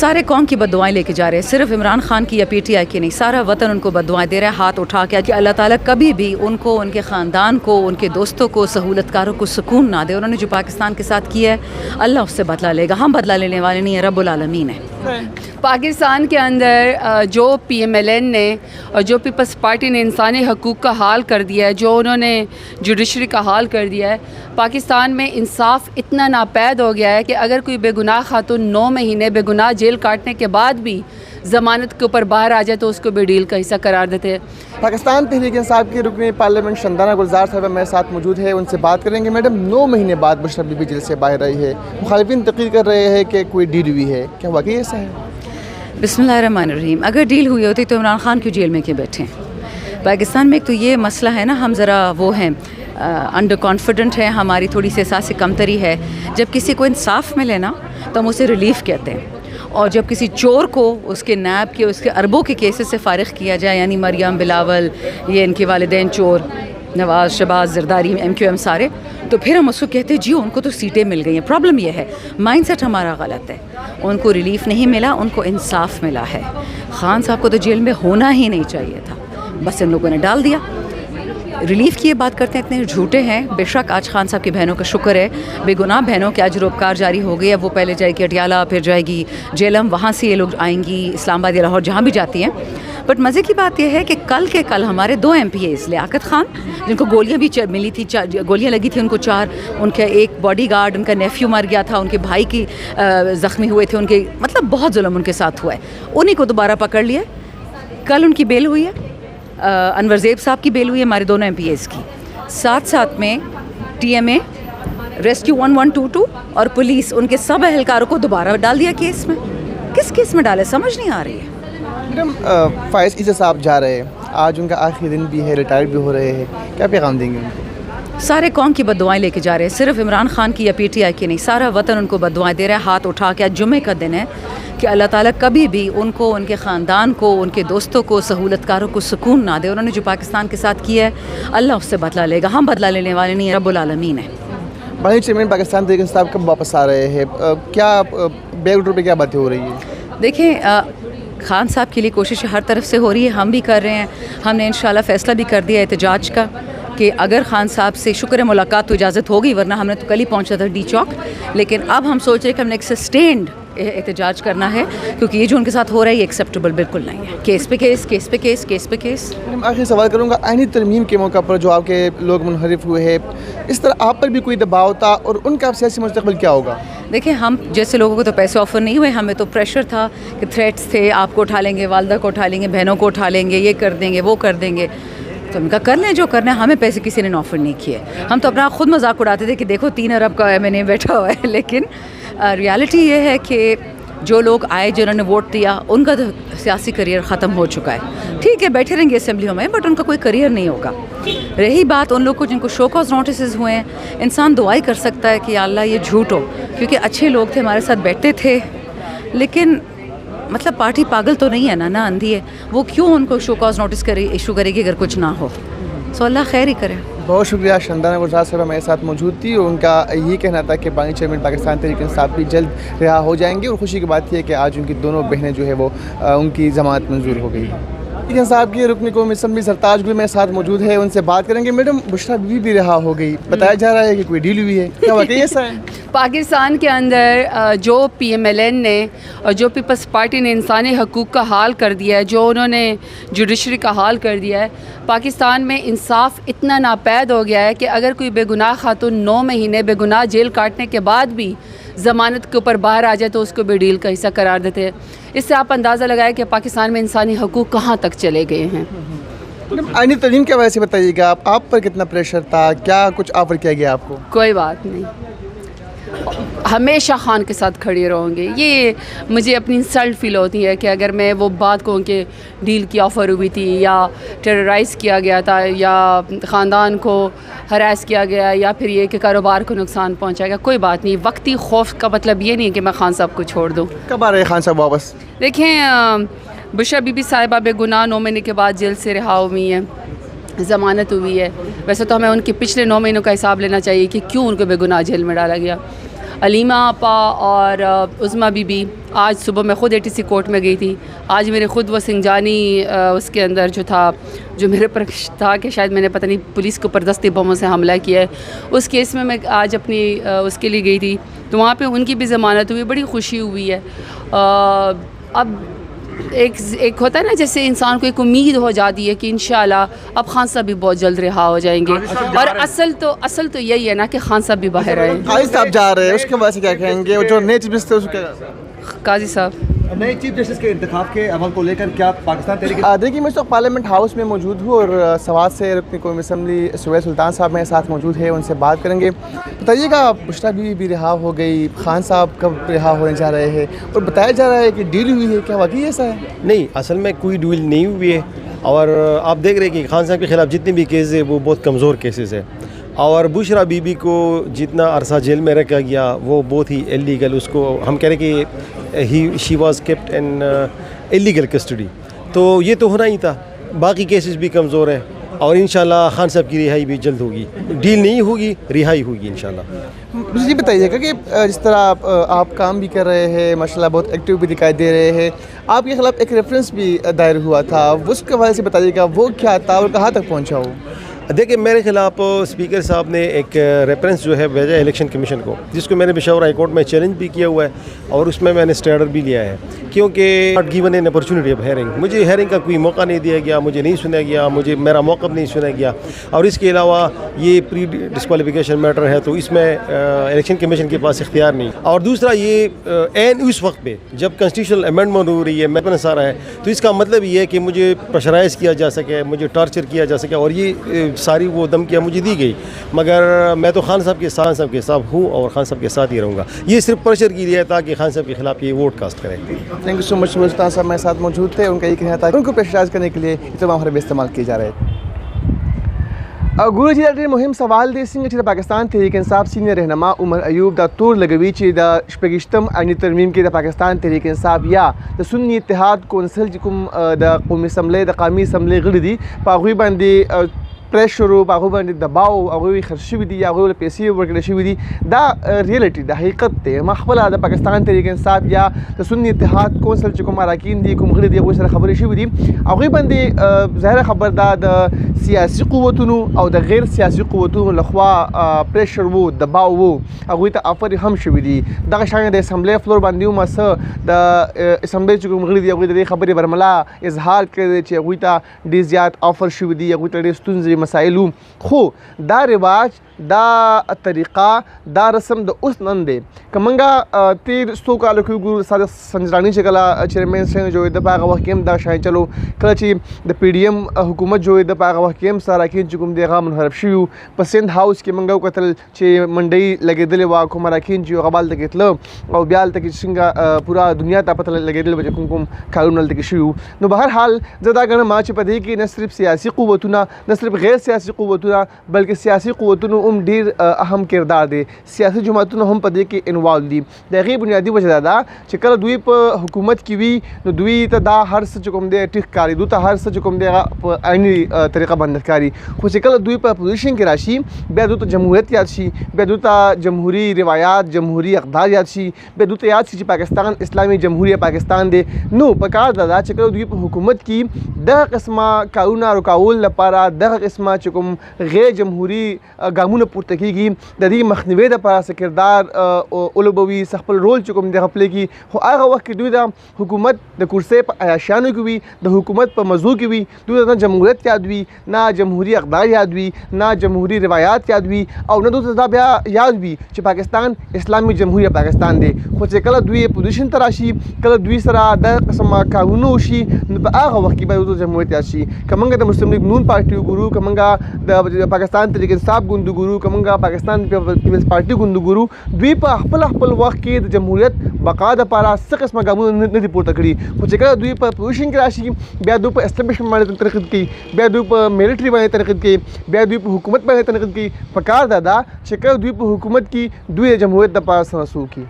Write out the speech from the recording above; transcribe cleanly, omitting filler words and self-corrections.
سارے قوم کی بددعائیں لے کے جا رہے ہیں، صرف عمران خان کی یا پی ٹی آئی کی نہیں، سارا وطن ان کو بددعائیں دے رہا ہے ہاتھ اٹھا کے کہ اللہ تعالیٰ کبھی بھی ان کو، ان کے خاندان کو، ان کے دوستوں کو، سہولت کاروں کو سکون نہ دے۔ انہوں نے جو پاکستان کے ساتھ کیا ہے اللہ اس سے بدلہ لے گا، ہم بدلہ لینے والے نہیں ہیں، رب العالمین ہے۔ پاکستان کے اندر جو پی ایم ایل این نے اور جو پیپلز پارٹی نے انسانی حقوق کا حال کر دیا ہے، جو انہوں نے جوڈیشری کا حال کر دیا ہے، پاکستان میں انصاف اتنا ناپید ہو گیا ہے کہ اگر کوئی بے گناہ خاتون 9 مہینے بے گناہ جیل کاٹنے کے بعد بھی ضمانت کے اوپر باہر آ جائے تو اس کو بھی ڈیل کا حصہ قرار دیتے ہیں۔ پاکستان تحریک انصاف کے رکن پارلیمنٹ شندانہ گلزار صاحبہ میرے ساتھ موجود ہے، ان سے بات کریں گے۔ میڈم، 9 مہینے بعد بشرا بی بی جیل سے باہر آئی ہے، مخالفین تقریر کر رہے ہیں کہ کوئی ڈیل ہوئی ہے، کیا واقعی ایسا ہے؟ بسم اللہ الرحمن الرحیم، اگر ڈیل ہوئی ہوتی تو عمران خان کیوں جیل میں کیوں بیٹھے ہیں؟ پاکستان میں ایک تو یہ مسئلہ ہے نا، ہم ذرا وہ ہیں انڈر کانفیڈنٹ ہیں، ہماری تھوڑی سی احساس کمتری ہے۔ جب کسی کو انصاف ملے نا تو ہم اسے ریلیف کہتے ہیں، اور جب کسی چور کو اس کے نیب کے، اس کے اربوں کے کیسز سے فارغ کیا جائے، یعنی مریم، بلاول، یہ ان کے والدین چور، Nawaz, Shehbaz, Zardari, M Q M سارے، تو پھر ہم اس کو کہتے ہیں جی ان کو تو سیٹیں مل گئی ہیں۔ پرابلم یہ ہے مائنڈ سیٹ ہمارا غلط ہے، ان کو ریلیف نہیں ملا، ان کو انصاف ملا ہے۔ خان صاحب کو تو جیل میں ہونا ہی نہیں چاہیے تھا، بس ان لوگوں نے ڈال دیا۔ ریلیف کی یہ بات کرتے ہیں، اتنے جھوٹے ہیں۔ بے شک آج خان صاحب کی بہنوں کا شکر ہے، بے گناہ بہنوں کے آج روپکار جاری ہو گئی ہے، وہ پہلے جائے گی اٹیالہ، پھر جائے گی جیلم، وہاں سے یہ لوگ آئیں گی اسلام آباد یا لاہور، جہاں بھی جاتی ہیں۔ بٹ مزے کی بات یہ ہے کہ کل ہمارے 2 ایم پی ایز، لیاقت خان جن کو گولیاں بھی ملی تھی، گولیاں لگی تھیں ان کو 4، ان کے ایک باڈی گارڈ، ان کا نیفیو مر گیا تھا، ان کے بھائی کی زخمی ہوئے تھے، ان کے مطلب بہت ظلم ان کے ساتھ ہوا ہے، انہیں کو دوبارہ پکڑ لیا۔ کل ان کی بیل ہوئی ہے، انور زیب صاحب کی بیل ہوئی ہے، ہمارے دونوں ایم پی ایز کی۔ ساتھ میں ٹی ایم اے، ریسکیو 1122 اور پولیس، ان کے سب اہلکاروں کو دوبارہ ڈال دیا کیس میں۔ کس کیس میں ڈالے سمجھ نہیں آ رہی ہے۔ میڈم، فائز عیسی صاحب جا رہے ہیں، آج ان کا آخری دن بھی ہے، ریٹائر بھی ہو رہے ہیں، کیا پیغام دیں گے ان کو؟ سارے قوم کی بددعائیں لے کے جا رہے ہیں، صرف عمران خان کی یا پی ٹی آئی کی نہیں، سارا وطن ان کو بددعائیں دے رہا ہے ہاتھ اٹھا کے۔ آج جمعے کا دن ہے کہ اللہ تعالیٰ کبھی بھی ان کو، ان کے خاندان کو، ان کے دوستوں کو، سہولت کاروں کو سکون نہ دے۔ انہوں نے جو پاکستان کے ساتھ کیا ہے اللہ اس سے بدلہ لے گا، ہم بدلہ لینے والے نہیں ہیں، رب العالمین ہے۔ بڑے چیئرمین پاکستان تحریک انصاف کب واپس آ رہے ہیں؟ کیا بیک ڈور پہ کیا باتیں ہو رہی ہیں؟ دیکھیں، خان صاحب کے لیے کوشش ہر طرف سے ہو رہی ہے، ہم بھی کر رہے ہیں۔ ہم نے انشاءاللہ فیصلہ بھی کر دیا احتجاج کا کہ اگر خان صاحب سے شکر ہے ملاقات تو اجازت ہوگی، ورنہ ہم نے تو کل ہی پہنچا تھا ڈی چوک، لیکن اب ہم سوچ رہے ہیں کہ ہم نے ایک سسٹینڈ احتجاج کرنا ہے، کیونکہ یہ جو ان کے ساتھ ہو رہا ہے یہ ایکسیپٹیبل بالکل نہیں ہے۔ کیس پہ کیس، کیس پہ کیس، کیس پہ کیس۔ آخری سوال کروں گا، آئینی ترمیم کے موقع پر جو آپ کے لوگ منحرف ہوئے ہیں، اس طرح آپ پر بھی کوئی دباؤ تھا اور ان کا سیاسی مستقبل کیا ہوگا؟ دیکھیں، ہم جیسے لوگوں کو تو پیسے آفر نہیں ہوئے، ہمیں تو پریشر تھا کہ تھریٹس تھے، آپ کو اٹھا لیں گے، والدہ کو اٹھا لیں گے، بہنوں کو اٹھا لیں گے، یہ کر دیں گے، وہ کر دیں گے، تو ان کا کر لیں جو کرنا ہے، ہمیں پیسے کسی نے آفر نہیں کیے۔ ہم تو اپنا خود مذاق اڑاتے تھے کہ دیکھو 3 ارب کا ایم این اے بیٹھا ہوا ہے، لیکن ریالٹی یہ ہے کہ جو لوگ آئے، جنہوں نے ووٹ دیا، ان کا تو سیاسی کریئر ختم ہو چکا ہے۔ ٹھیک ہے بیٹھے رہیں گے اسمبلیوں میں، بٹ ان کا کوئی کریئر نہیں ہوگا۔ رہی بات ان لوگ کو جن کو شو کاز نوٹسز ہوئے ہیں، انسان دعائی کر سکتا ہے کہ یا اللہ یہ جھوٹ ہو، کیونکہ اچھے لوگ تھے، ہمارے ساتھ بیٹھتے تھے، لیکن مطلب پارٹی پاگل تو نہیں ہے نا، نہ اندھی ہے، وہ کیوں ان کو شو کاز نوٹس ایشو کرے گی اگر کچھ نہ ہو؟ سو اللہ خیر ہی کرے۔ بہت شکریہ، شندانہ گلزار صاحبہ میرے ساتھ موجود تھی، اور ان کا یہ کہنا تھا کہ بانی چیئرمین پاکستان تحریک انصاف بھی جلد رہا ہو جائیں گے، اور خوشی کی بات یہ ہے کہ آج ان کی دونوں بہنیں جو ہے وہ ان کی ضمانت منظور ہو گئی۔ تحریک انصاف کی رکن قومی اسمبلی سرتاج گل میرے ساتھ موجود ہے، ان سے بات کریں گے۔ میڈم، بشرا بی بی بھی رہا ہو گئی، بتایا جا رہا ہے کہ کوئی ڈیل ہوئی ہے، کیا واقعی ایسا ہے؟ پاکستان کے اندر جو پی ایم ایل این نے اور جو پیپلز پارٹی نے انسانی حقوق کا حال کر دیا ہے، جو انہوں نے جوڈیشری کا حال کر دیا ہے، پاکستان میں انصاف اتنا ناپید ہو گیا ہے کہ اگر کوئی بے گناہ خاتون 9 مہینے بے گناہ جیل کاٹنے کے بعد بھی ضمانت کے اوپر باہر آ جائے تو اس کو بھی ڈیل کا حصہ قرار دیتے ہیں۔ اس سے آپ اندازہ لگائیں کہ پاکستان میں انسانی حقوق کہاں تک چلے گئے ہیں۔ آئینی ترمیم کے وجہ سے بتائیے گا، آپ پر کتنا پریشر تھا، کیا کچھ آفر کیا گیا آپ کو؟ کوئی بات نہیں، ہمیشہ خان کے ساتھ کھڑی رہوں گے۔ یہ مجھے اپنی انسلٹ فیل ہوتی ہے کہ اگر میں وہ بات کہوں کہ ڈیل کی آفر ہوئی تھی، یا ٹیررائز کیا گیا تھا، یا خاندان کو ہراس کیا گیا، یا پھر یہ کہ کاروبار کو نقصان پہنچائے گا، کوئی بات نہیں۔ وقتی خوف کا مطلب یہ نہیں ہے کہ میں خان صاحب کو چھوڑ دوں۔ کب آ رہے ہیں خان صاحب واپس؟ دیکھیں، بشرا بی بی صاحبہ بے گناہ 9 مہینے کے بعد جیل سے رہا ہوئی ہیں، ضمانت ہوئی ہے۔ ویسے تو ہمیں ان کے پچھلے 9 مہینوں کا حساب لینا چاہیے کہ کیوں ان کو بے گناہ جیل میں ڈالا گیا۔ علیمہ آپا اور عظمیٰ بی بی. آج صبح میں خود ATC کورٹ میں گئی تھی. آج میرے خود وہ سنجانی اس کے اندر جو تھا, جو میرے پر تھا کہ شاید میں نے پتہ نہیں پولیس کے اوپر دستے بموں سے حملہ کیا ہے, اس کیس میں آج اپنی اس کے لیے گئی تھی. تو وہاں پہ ان کی بھی ضمانت ہوئی, بڑی خوشی ہوئی ہے. اب ایک ہوتا ہے نا, جیسے انسان کو ایک امید ہو جاتی ہے کہ انشاءاللہ اب خان صاحب بھی بہت جلد رہا ہو جائیں گے. اور اصل تو یہی ہے نا کہ خان صاحب بھی باہر آئے. قاضی صاحب جا رہے ہیں, اس کے بعد سے کیا کہیں گے؟ جو نئے چیف منسٹر اس کے قاضی صاحب نئے چیف جسٹس کے انتخاب کے عمل کو لے کر کیا پاکستان تحریک دیکھیے, میں اس وقت پارلیمنٹ ہاؤس میں موجود ہوں اور سوات سے رکن قومی اسمبلی سہیل سلطان صاحب میرے ساتھ موجود ہے, ان سے بات کریں گے. بتائیے گا, بشریٰ بیوی بھی رہا ہو گئی, خان صاحب کب رہا ہونے جا رہے ہیں, اور بتایا جا رہا ہے کہ ڈیل ہوئی ہے, کیا واقعی ایسا ہے؟ نہیں, اصل میں کوئی ڈیل نہیں ہوئی ہے. اور آپ دیکھ رہے ہیں کہ خان صاحب کے خلاف جتنے بھی کیسز ہیں وہ بہت کمزور کیسز ہیں. اور بشریٰ بی بی کو جتنا عرصہ جیل میں رکھا گیا وہ بہت ہی ایلیگل, اس کو ہم کہہ رہے ہیں کہ she was kept in illegal custody. تو یہ تو ہونا ہی تھا. باقی کیسز بھی کمزور ہیں اور انشاءاللہ خان صاحب کی رہائی بھی جلد ہوگی. ڈیل نہیں ہوگی, رہائی ہوگی انشاءاللہ. مجھے یہ بتائیے گا کہ جس طرح آپ کام بھی کر رہے ہیں, ماشاءاللہ بہت ایکٹیو بھی دکھائی دے رہے ہیں, آپ کے خلاف ایک ریفرنس بھی دائر ہوا تھا, اس کے حوالے سے بتائیے گا وہ کیا تھا اور کہاں تک پہنچا ہو؟ دیکھیں, میرے خلاف اسپیکر صاحب نے ایک ریفرنس جو ہے بھیجا الیکشن کمیشن کو, جس کو میں نے پشاور ہائی کورٹ میں چیلنج بھی کیا ہوا ہے اور اس میں نے اسٹے آرڈر بھی لیا ہے, کیونکہ not given an opportunity of hearing. مجھے ہیئرنگ کا کوئی موقع نہیں دیا گیا, مجھے نہیں سنا گیا, میرا موقف نہیں سنا گیا. اور اس کے علاوہ یہ پری ڈسکوالیفیکیشن میٹر ہے تو اس میں الیکشن کمیشن کے پاس اختیار نہیں. اور دوسرا یہ عین اس وقت پہ جب کنسٹیٹیوشنل امینڈمنٹ ہو رہی ہے, میپنس آ رہا ہے, تو اس کا مطلب یہ ہے کہ مجھے پریشرائز کیا جا سکے, مجھے ٹارچر کیا جا سکے, اور یہ ساری وہ دھمکیاں مجھے دی گئی. مگر میں تو خان صاحب کے ساتھ ہوں اور خان صاحب کے ساتھ ہی رہوں گا. یہ صرف پریشر کی لیے ہے تاکہ خان صاحب کے خلاف یہ ووٹ کاسٹ کریں. تھینک یو سو مچ. سلطان صاحب میرے ساتھ موجود تھے, ان کا یہ کہنا تھا کہ ان کو پریشرائز کرنے کے لیے تمام حربے استعمال کیے جا رہے تھے. گورو جی ڈاکٹر مہم سوال دے سنگھ چې پاکستان تحریک انصاف سینئر رہنما عمر ایوب دا تور لګوي چې د شپږشتم آئینی ترمیم کې د پاکستان تحریک انصاف یا د سنی اتحاد کونسل چې کوم د قومي اسمبلی د قومي اسمبلی غړي دي په هغوی باندې پریشر او هغوی باندې دباو, هغوی خرڅ شوي دي, هغوی پیسې ورکړل شوي دي. دا ریالټي د حقیقت دی. ما خپله د پاکستان تحریک انصاف یا د سنی اتحاد کونسل چې کوم اراکین دي, کوم غړي دي, هغوی سره خبرې شوي دي. هغوی باندې ظاهره خبر دا د سیاسي قوتونو او د غیر سیاسي قوتونو لخوا پریشر وو, دباو وو, هغوی ته آفر هم شوي دي. دغه شان د اسمبلی فلور باندې هم څه د اسمبلی چې کوم غړي دي هغوی د دې خبرې برملا اظهار کړی دی چې هغوی ته ډېر زیات آفر شوي دي, هغوی ته ډېر ستونزې مسائلو. خو دا رواج, دا طریقہ, دا رسم د اوس نن دی. که منګه تیر څو کالو کې وګورو, صادق سنجرانی چې کله چیرمین صاحب جو د په هغه وخت کې هم دا شاید چلو, کله چې د پی ډي ایم حکومت جو د په هغه وخت کې هم سره راکین چې کوم دی هغه منحرف شوي وو. په سند هاوس کې منګه وکتل چې منډۍ لګېدلې وه, کوم راکین چې هغه به هلته کې تله او بیا هلته کې څنګه پوره دنیا ته پته لګېدل به چې کوم کوم کارونه هلته کې شوي وو. نو بهرحال زه دا ګڼم چې په دې کې نه صرف سیاسي قوتونه, نه صرف غیر سیاسي قوتونه, بلکې سیاسي قوتونو هم ډېر اهم کردار دی. سیاسي جماعتونه هم په دې کې انوالو دي. د هغې بنیادي وجه دا ده چې کله دوی په حکومت کې وي نو دوی ته دا هر څه چې کوم دی ټیک ښکاري, دوی ته هر څه چې کوم دی هغه په عیني طریقه باندې ښکاري. خو چې کله دوی په اپوزیشن کې راشي بیا دوی ته جمهوریت یاد شي, بیا دوی ته جمهوري روایات, جمهوري اقدار یاد شي, بیا دوی ته یاد شي چې پاکستان اسلامي جمهوریت پاکستان دی. نو په کار دا ده چې کله دوی په حکومت کې دغه قسمه کارونه رکول لپاره, دغه قسمه چې کوم غیر جمهوري ګامونه پورته کېږي, د دې مخنیوي دپاره څه کردار ولوبوي, څه خپل رول چې کوم دی هغه پلی کړي. خو هغه وخت کې دوی د حکومت د کرسۍ په عیاشیانو کې وي, د حکومت په مزو کې وي, دوی ته نه جمهوریت یاد وي, نه جمهوري اقدار یاد وي, نه جمهوري روایات یاد وي, او نه دوی ته دا بیا یاد وي چې پاکستان اسلامي جمهوریت پاکستان دی. خو چې کله دوی اپوزیشن ته راشي, کله دوی سره دغه قسمه کارونه وشي, نو په هغه وخت کې به دوی ته جمهوریت یاد شي. که موږ د مسلم لیگ نون پارټي وګورو, که موږ د پاکستان تحریک انصاف ګوند وګورو, که موږ پاکستان پیپلز پارټي ګوند وګورو, دوی په خپل وخت کې د جمهوریت بقا دپاره څه قسمه ګامونه نه دي پورته کړي. خو چې کله دوی په پوزیشن کې راشي بیا دوی په اسټابلیشمنټ باندې تنقید کوي, بیا دوی په ملټري باندې تنقید کوي, بیا دوی په حکومت باندې تنقید کوي. په کار دا ده چې کله دوی په حکومت کې دوی د جمهوریت دپاره څه نه څه وکړي.